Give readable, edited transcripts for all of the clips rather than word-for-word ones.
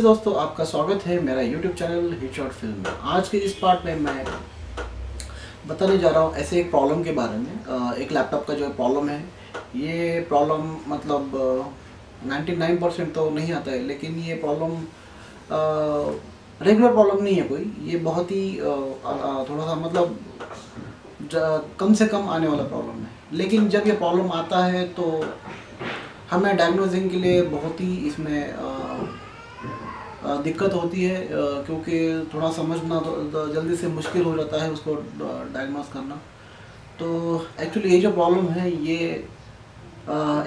दोस्तों, आपका स्वागत है मेरा YouTube channel hit short film में। आज के इस पार्ट में मैं बताने जा रहा हूँ ऐसे एक प्रॉब्लम के बारे में। एक लैपटॉप का जो प्रॉब्लम है, ये प्रॉब्लम मतलब 99% तो नहीं आता है, लेकिन ये प्रॉब्लम रेगुलर प्रॉब्लम नहीं है कोई। ये बहुत ही थोड़ा सा मतलब कम से कम आने वाला प्रॉब्लम है। लेकिन जब ये प्रॉब्लम आता है तो हमें डायग्नोजिंग के लिए बहुत ही इसमें दिक्कत होती है, क्योंकि थोड़ा समझना तो जल्दी से मुश्किल हो जाता है उसको डायग्नोज करना। तो एक्चुअली ये जो प्रॉब्लम है ये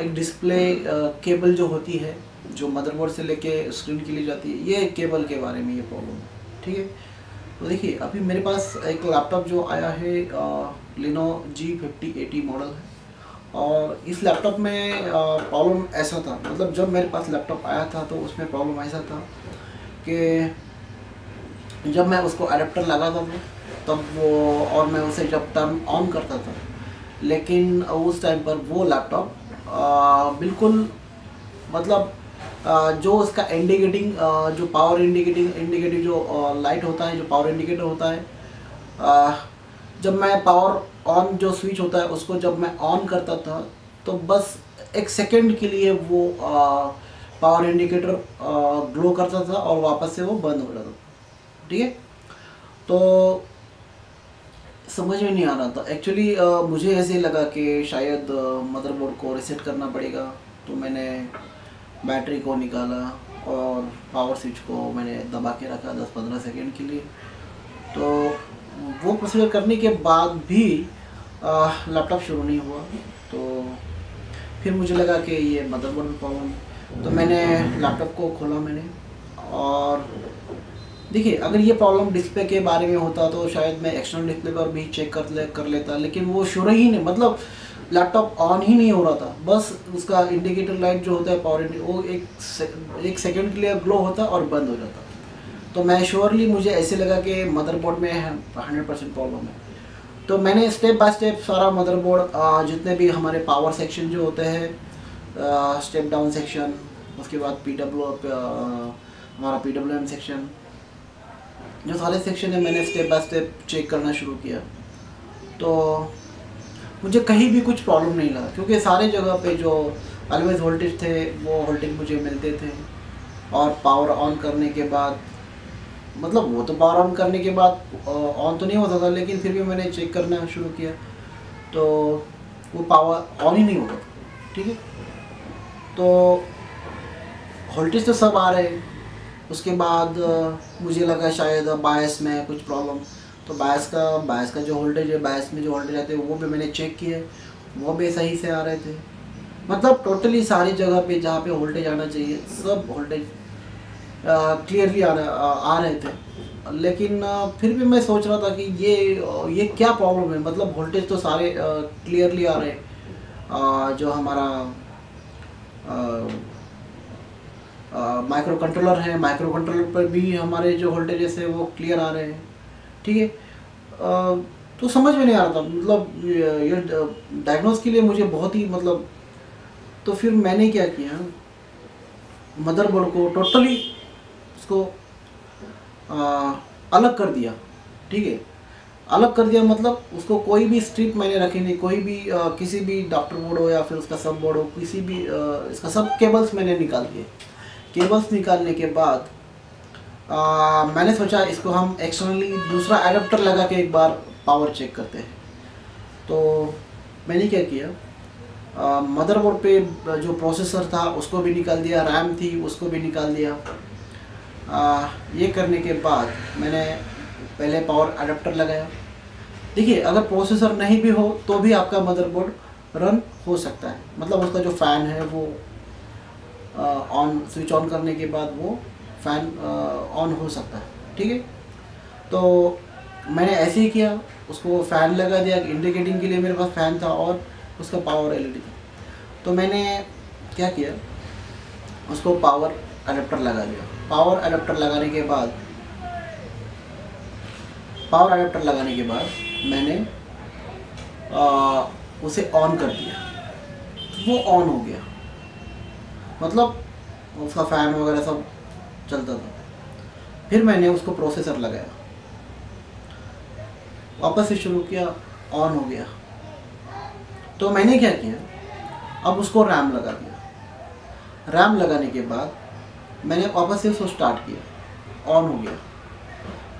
एक डिस्प्ले केबल जो होती है, जो मदरबोर्ड से लेके स्क्रीन के लिए जाती है, ये केबल के बारे में ये प्रॉब्लम है। ठीक है, तो देखिए अभी मेरे पास एक लैपटॉप जो आया है लिनो G5080 मॉडल है। और इस लैपटॉप में प्रॉब्लम ऐसा था, मतलब जब मेरे पास लैपटॉप आया था तो उसमें प्रॉब्लम ऐसा था कि जब मैं उसको अडेप्टर लगाता था तब वो, और मैं उसे जब टर्न ऑन करता था, लेकिन उस टाइम पर वो लैपटॉप बिल्कुल मतलब जो उसका इंडिकेटिंग जो पावर इंडिकेटिंग जो लाइट होता है, जो पावर इंडिकेटर होता है, जब मैं पावर ऑन जो स्विच होता है उसको जब मैं ऑन करता था तो बस एक सेकंड के लिए वो पावर इंडिकेटर ग्लो करता था और वापस से वो बंद हो जाता था। ठीक है, तो समझ में नहीं आ रहा था एक्चुअली। मुझे ऐसे लगा कि शायद मदरबोर्ड को रीसेट करना पड़ेगा, तो मैंने बैटरी को निकाला और पावर स्विच को मैंने दबा के रखा 10-15 सेकंड के लिए। तो वो प्रोसीजर करने के बाद भी लैपटॉप शुरू नहीं हुआ। तो फिर मुझे लगा कि ये मदरबोर्ड में प्रॉब्लम है, तो मैंने लैपटॉप को खोला मैंने, और देखिए अगर ये प्रॉब्लम डिस्प्ले के बारे में होता तो शायद मैं एक्सटर्नल डिस्प्ले पर भी चेक कर लेता, लेकिन वो शुरू ही नहीं, मतलब लैपटॉप ऑन ही नहीं हो रहा था। बस उसका इंडिकेटर लाइट जो होता है पावर वो एक सेकंड के लिए ग्लो होता और बंद हो जाता। तो मैं श्योरली मुझे ऐसे लगा कि मदरबोर्ड में 100% प्रॉब्लम है। तो मैंने स्टेप बाय स्टेप सारा मदरबोर्ड, जितने भी हमारे पावर सेक्शन जो होते हैं, स्टेप डाउन सेक्शन, उसके बाद हमारा PWM सेक्शन, जो सारे सेक्शन है, मैंने स्टेप बाय स्टेप चेक करना शुरू किया। तो मुझे कहीं भी कुछ प्रॉब्लम नहीं लगा, क्योंकि सारे जगह पे जो ऑलवेज वोल्टेज थे वो वोल्टेज मुझे मिलते थे। और पावर ऑन करने के बाद, मतलब वो तो पावर ऑन करने के बाद ऑन तो नहीं होता था, लेकिन फिर भी मैंने चेक करना शुरू किया तो वो पावर ऑन ही नहीं होता था। ठीक है, तो वोल्टेज तो सब आ रहे हैं। उसके बाद मुझे लगा शायद बायस में कुछ प्रॉब्लम, तो बायस का जो वोल्टेज है, बायस में जो वोल्टेज आते हैं वो भी मैंने चेक किए, वो भी सही से आ रहे थे। मतलब टोटली सारी जगह पे जहाँ पे वोल्टेज आना चाहिए सब वोल्टेज क्लियरली आ रहे थे। लेकिन फिर भी मैं सोच रहा था कि ये क्या प्रॉब्लम है, मतलब वोल्टेज तो सारे क्लियरली आ रहे हैं। जो हमारा माइक्रो कंट्रोलर है, माइक्रो कंट्रोलर पर भी हमारे जो वोल्टेजेस है वो क्लियर आ रहे हैं। ठीक है, तो समझ में नहीं आ रहा था, मतलब ये डायग्नोज के लिए मुझे बहुत ही मतलब। तो फिर मैंने क्या किया, मदरबोर्ड को टोटली उसको अलग कर दिया। ठीक है, अलग कर दिया मतलब उसको कोई भी स्ट्रिप मैंने रखी नहीं, कोई भी किसी भी डॉक्टर बोर्ड हो या फिर उसका सब बोर्ड हो, किसी भी इसका सब केबल्स मैंने निकाल दिए। केबल्स निकालने के बाद मैंने सोचा इसको हम एक्सटर्नली दूसरा एडाप्टर लगा के एक बार पावर चेक करते हैं। तो मैंने क्या किया, मदरबोर्ड पे जो प्रोसेसर था उसको भी निकाल दिया, रैम थी उसको भी निकाल दिया। ये करने के बाद मैंने पहले पावर अडेप्टर लगाया। देखिए अगर प्रोसेसर नहीं भी हो तो भी आपका मदरबोर्ड रन हो सकता है, मतलब उसका जो फ़ैन है वो स्विच ऑन करने के बाद वो फ़ैन ऑन हो सकता है। ठीक है, तो मैंने ऐसे ही किया, उसको फ़ैन लगा दिया, इंडिकेटिंग के लिए मेरे पास फ़ैन था और उसका पावर LED था। तो मैंने क्या किया, उसको पावर अडेप्टर लगा दिया। पावर अडेप्टर लगाने के बाद मैंने उसे ऑन कर दिया, वो ऑन हो गया, मतलब उसका फ़ैन वगैरह सब चलता था। फिर मैंने उसको प्रोसेसर लगाया, वापस से शुरू किया, ऑन हो गया। तो मैंने क्या किया, अब उसको रैम लगा दिया। रैम लगाने के बाद मैंने वापस से उसको स्टार्ट किया, ऑन हो गया।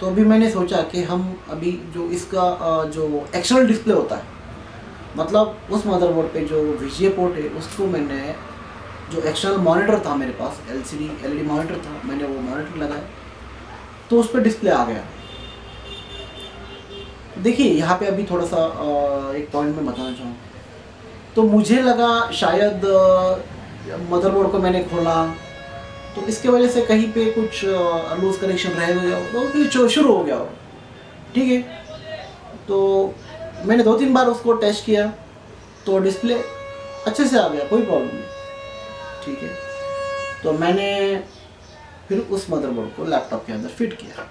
तो अभी मैंने सोचा कि हम अभी जो इसका जो एक्सटर्नल डिस्प्ले होता है, मतलब उस मदरबोर्ड पे जो VGA पोर्ट है, उसको मैंने जो एक्सटर्नल मॉनिटर था मेरे पास, LED मॉनिटर था, मैंने वो मॉनिटर लगाया तो उस पर डिस्प्ले आ गया। देखिए यहाँ पे अभी थोड़ा सा एक पॉइंट मैं बताना चाहूँ। तो मुझे लगा शायद मदरबोर्ड को मैंने खोला तो इसके वजह से कहीं पे कुछ लूज कनेक्शन रह गया तो फिर शुरू हो गया हो, ठीक है। तो मैंने 2-3 बार उसको टेस्ट किया तो डिस्प्ले अच्छे से आ गया, कोई प्रॉब्लम नहीं, ठीक है। तो मैंने फिर उस मदरबोर्ड को लैपटॉप के अंदर फिट किया।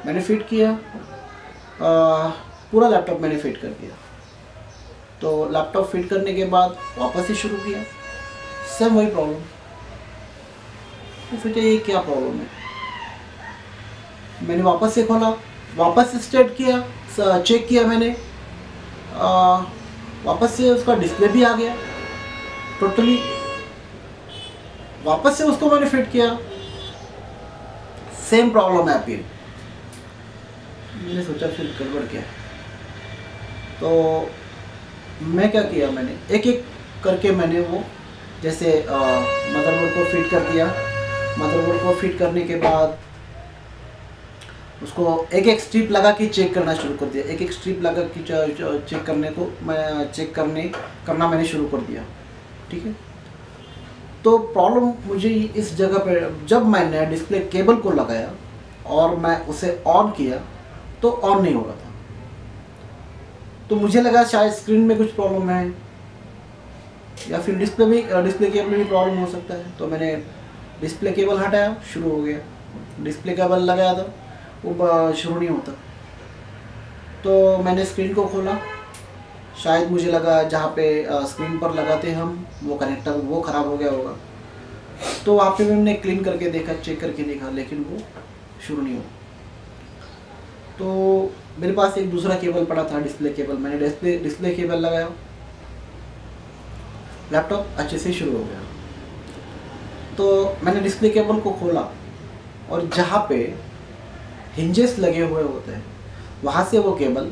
मैंने फिट किया, पूरा लैपटॉप मैंने फिट कर दिया। तो लैपटॉप फिट करने के बाद वापस से शुरू किया, सेम वही प्रॉब्लम। तो सोचा ये क्या प्रॉब्लम है, मैंने वापस से खोला, वापस से स्टार्ट किया, चेक किया मैंने, वापस से उसका डिस्प्ले भी आ गया टोटली। वापस से उसको मैंने फिट किया, सेम प्रॉब्लम है फिर। मैंने सोचा फिर गड़बड़ क्या है। तो मैं क्या किया, मैंने एक एक करके मैंने वो जैसे मदरबोर्ड को फिट कर दिया। मदरबोर्ड को फिट करने के बाद उसको एक एक स्ट्रिप लगा के चेक करना शुरू कर दिया। एक एक स्ट्रिप लगा के चेक करना मैंने शुरू कर दिया, ठीक है। तो प्रॉब्लम मुझे इस जगह पे, जब मैंने डिस्प्ले केबल को लगाया और मैं उसे ऑन किया तो ऑन नहीं हो रहा था। तो मुझे लगा शायद स्क्रीन में कुछ प्रॉब्लम है या फिर डिस्प्ले केबल में भी प्रॉब्लम हो सकता है। तो मैंने डिस्प्ले केबल हटाया, शुरू हो गया। डिस्प्ले केबल लगाया था, वो शुरू नहीं होता। तो मैंने स्क्रीन को खोला, शायद मुझे लगा जहाँ पे स्क्रीन पर लगाते हम वो कनेक्टर वो ख़राब हो गया होगा। तो वहाँ पे मैंने क्लीन करके देखा, चेक करके देखा, लेकिन वो शुरू नहीं हुआ। तो मेरे पास एक दूसरा केबल पड़ा था, डिस्प्ले केबल। मैंने डिस्प्ले केबल लगाया, लैपटॉप अच्छे से शुरू हो गया। तो मैंने डिस्प्ले केबल को खोला और जहाँ पे हिंजेस लगे हुए होते हैं वहाँ से वो केबल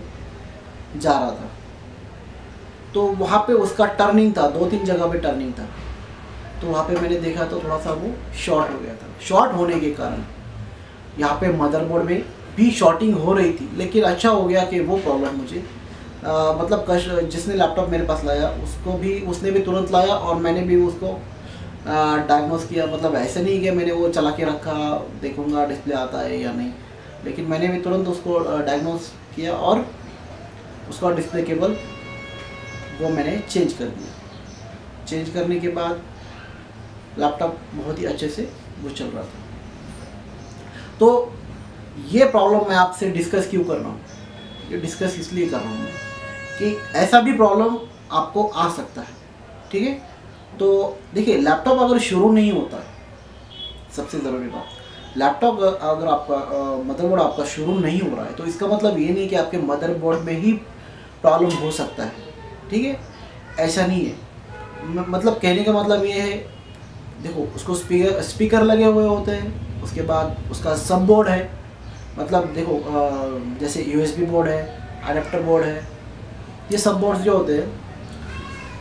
जा रहा था। तो वहाँ पे उसका टर्निंग था, 2-3 जगह पे टर्निंग था। तो वहाँ पे मैंने देखा तो थोड़ा सा वो शॉर्ट हो गया था। शॉर्ट होने के कारण यहाँ पे मदरबोर्ड में भी शॉर्टिंग हो रही थी, लेकिन अच्छा हो गया कि वो प्रॉब्लम मुझे मतलब जिसने लैपटॉप मेरे पास लाया उसने भी तुरंत लाया और मैंने भी उसको डायग्नोस किया। मतलब ऐसे नहीं कि मैंने वो चला के रखा, देखूंगा डिस्प्ले आता है या नहीं, लेकिन मैंने भी तुरंत उसको डायग्नोस किया और उसका डिस्प्ले केबल वो मैंने चेंज कर दिया। चेंज करने के बाद लैपटॉप बहुत ही अच्छे से वो चल रहा था। तो ये प्रॉब्लम मैं आपसे डिस्कस क्यों कर रहा हूँ, ये डिस्कस इसलिए कर रहा हूँ कि ऐसा भी प्रॉब्लम आपको आ सकता है, ठीक है। तो देखिए, लैपटॉप अगर शुरू नहीं होता है, सबसे ज़रूरी बात, लैपटॉप अगर आपका मदरबोर्ड आपका शुरू नहीं हो रहा है तो इसका मतलब ये नहीं कि आपके मदरबोर्ड में ही प्रॉब्लम हो सकता है, ठीक है। ऐसा नहीं है, मतलब कहने का मतलब ये है, देखो उसको स्पीकर लगे हुए होते हैं, उसके बाद उसका सब बोर्ड है, मतलब देखो जैसे USB बोर्ड है, अडेप्टर बोर्ड है, ये सब बोर्ड्स जो होते हैं,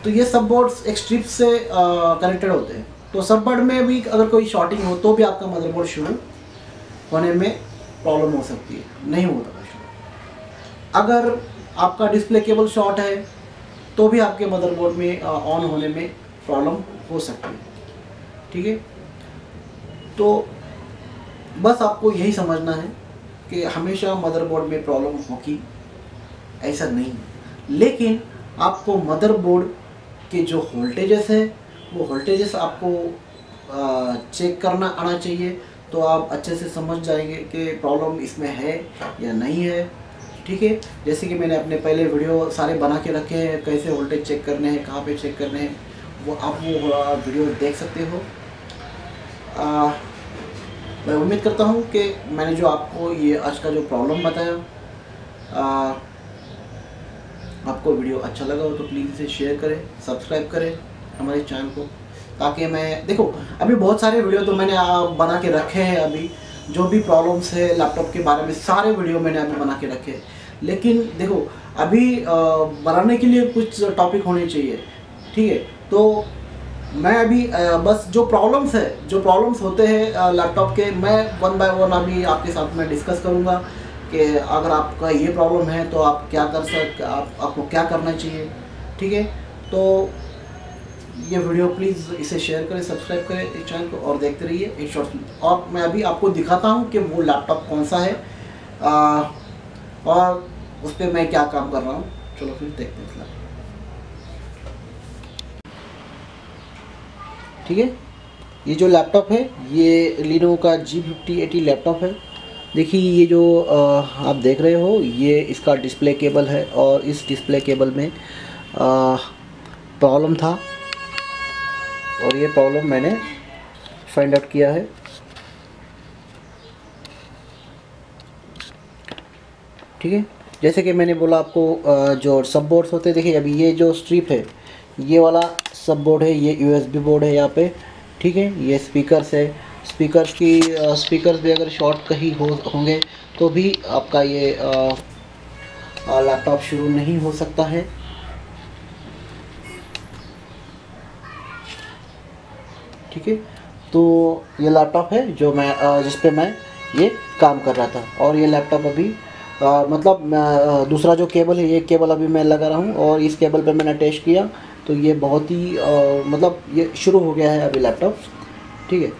तो ये सब बोर्ड्स एक स्ट्रिप से कनेक्टेड होते हैं। तो सब बोर्ड में भी अगर कोई शॉर्टिंग हो तो भी आपका मदरबोर्ड शुरू होने में प्रॉब्लम हो सकती है, नहीं होता शुरू। अगर आपका डिस्प्ले केबल शॉर्ट है तो भी आपके मदरबोर्ड में ऑन होने में प्रॉब्लम हो सकती है, ठीक है। तो बस आपको यही समझना है कि हमेशा मदरबोर्ड में प्रॉब्लम होगी ऐसा नहीं, लेकिन आपको मदरबोर्ड के जो वोल्टेजेस है वो वोल्टेजेस आपको चेक करना आना चाहिए। तो आप अच्छे से समझ जाएंगे कि प्रॉब्लम इसमें है या नहीं है, ठीक है। जैसे कि मैंने अपने पहले वीडियो सारे बना के रखे हैं, कैसे वोल्टेज चेक करने हैं, कहाँ पे चेक करने हैं, वो आप वो वीडियो देख सकते हो। मैं उम्मीद करता हूँ कि मैंने जो आपको ये आज का जो प्रॉब्लम बताया, आपको वीडियो अच्छा लगा हो तो प्लीज़ इसे शेयर करें, सब्सक्राइब करें हमारे चैनल को, ताकि मैं देखो अभी बहुत सारे वीडियो तो मैंने बना के रखे हैं। अभी जो भी प्रॉब्लम्स है लैपटॉप के बारे में सारे वीडियो मैंने अभी बना के रखे हैं, लेकिन देखो अभी बनाने के लिए कुछ टॉपिक होने चाहिए, ठीक है। तो मैं अभी बस जो प्रॉब्लम्स होते हैं लैपटॉप के, मैं वन बाय वन अभी आपके साथ में डिस्कस करूँगा कि अगर आपका ये प्रॉब्लम है तो आप क्या कर सकते, आपको क्या करना चाहिए, ठीक है। तो ये वीडियो प्लीज़ इसे शेयर करें, सब्सक्राइब करें इस चैनल को और देखते रहिए एक शॉर्ट। और मैं अभी आपको दिखाता हूँ कि वो लैपटॉप कौन सा है और उस पर मैं क्या काम कर रहा हूँ। चलो फिर देखते हैं। ठीक है, ये जो लैपटॉप है ये लीनोवो का G5080 लैपटॉप है। देखिए ये जो आप देख रहे हो ये इसका डिस्प्ले केबल है और इस डिस्प्ले केबल में प्रॉब्लम था और ये प्रॉब्लम मैंने फाइंड आउट किया है। ठीक है, जैसे कि मैंने बोला आपको जो सब बोर्ड्स होते हैं, देखिए अभी ये जो स्ट्रिप है ये वाला सब बोर्ड है, ये USB बोर्ड है यहाँ पे। ठीक है, ये स्पीकर्स है, स्पीकर्स भी अगर शॉर्ट कहीं होंगे तो भी आपका ये लैपटॉप शुरू नहीं हो सकता है। ठीक है, तो ये लैपटॉप है जो मैं जिस पे मैं ये काम कर रहा था और ये लैपटॉप अभी मतलब दूसरा जो केबल है ये केबल अभी मैं लगा रहा हूँ और इस केबल पे मैंने टेस्ट किया तो ये बहुत ही मतलब ये शुरू हो गया है अभी लैपटॉप। ठीक है।